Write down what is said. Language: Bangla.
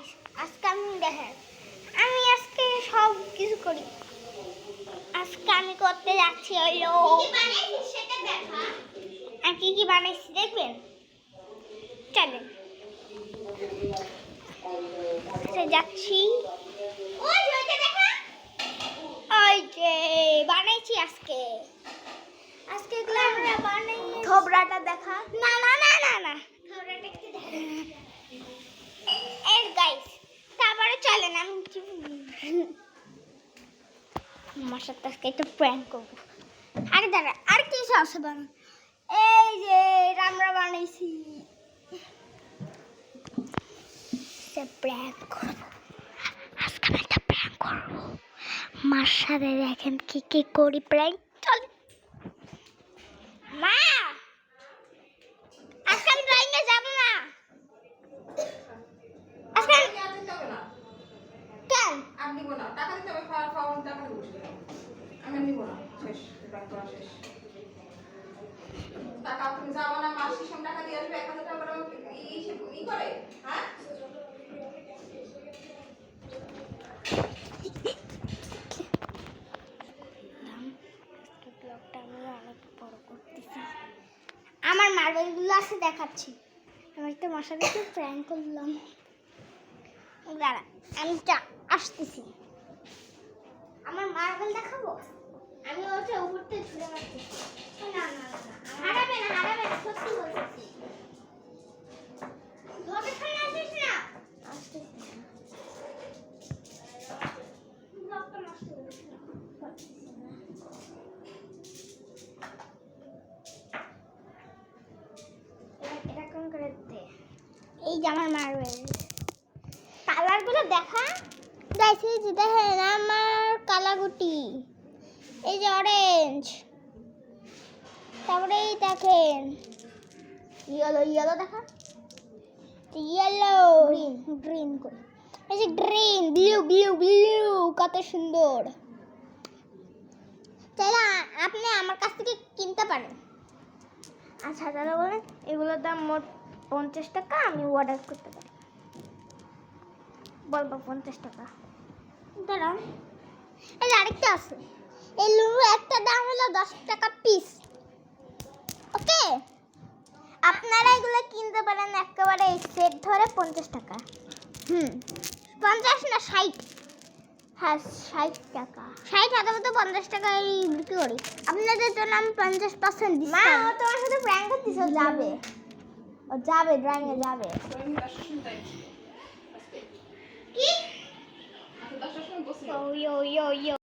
গাইস, আজকে আমি দেখেন আমি আজকে সব কিছু করি। আজকে আমি করতে যাচ্ছি হলো আর কি বানাইছি দেখবেন, চলেন যাচ্ছি। ওই যে বানাইছি আজকে এগুলো আমরা বানাই। থোবরাটা দেখা। না না না না না, থোবরাটা একটু দেখা। এই গাইস, তারপরে চলেন আমি আমার সাথে আজকে একটু প্র্যাঙ্ক করবো। আরে দাঁড়া, আর কি আছে বানা, এই যে আমরা বানাইছি প্র্যাঙ্ক করবো। আজকে আমি একটা প্র্যাঙ্ক করবো মার সাথে। দেখেন কি করি প্র্যাঙ্ক। চল মা, আজকে আমি ড্রয়িংয়ে যাবো না। আজকে কেন আমি দিব না, টাকা দিতে হবে, খাওয়ার টাকা দেবো। আমি দিব না, শেষ, করা শেষ। টাকা তুমি যাবো না, মাস শেষে টাকা দিয়ে আসবে, 1000 টাকা করে ই করে, হ্যাঁ? আমার মার্বেলগুলো আছে দেখাচ্ছি। আমি একটা মশার একটু প্র্যাঙ্ক করলাম। দাঁড়া, আমি আসতেছি। আমার মার্বেল দেখাবো। আমি ওটা উপরতে ঝুলে মারছি। না না না, হারাবে না, সত্যি বলতেছি। ধরে ফেলে আসিস না। আসতেছি না। ব্লকটা নষ্ট করিস না। এটা কোন করে দে। এই যে আমার মার্বেল কালারগুলো দেখা। গাইস এই যে দেখেন আমার কালাগুটি, এই যে অরেঞ্জ, তারপরে এই দেখেন ইয়েলো দেখা, ইয়েলো গ্রিন করে, এই যে গ্রিন, ব্লু কত সুন্দর। তাহলে আপনি আমার কাছ থেকে কিনতে পারেন। আচ্ছা দাদা বলেন, এগুলোর দাম মোট 50 টাকা। আমি অর্ডার করতে পারি, বলবো 50 টাকা। দাঁড়ান, এই যে আরেকটা আছে, এই লুলু একটা দাম হলো 10 টাকা পিস। ওকে, আপনারা এগুলো কিনতে পারেন একেবারে এই সেট ধরে 50 টাকা। 50 না 60। হ্যাঁ 60 টাকা, 60 হাতে মতো 50 টাকায় বিক্রি করি। আপনাদের জন্য আমি 50% দিচ্ছি। মা, ও তোমার সাথে প্র্যাঙ্ক করতেছে, যাবে, ও যাবে, ড্রয়িংয়ে যাবে। কি? আচ্ছা, 10টার সময় বসি। ইয়ো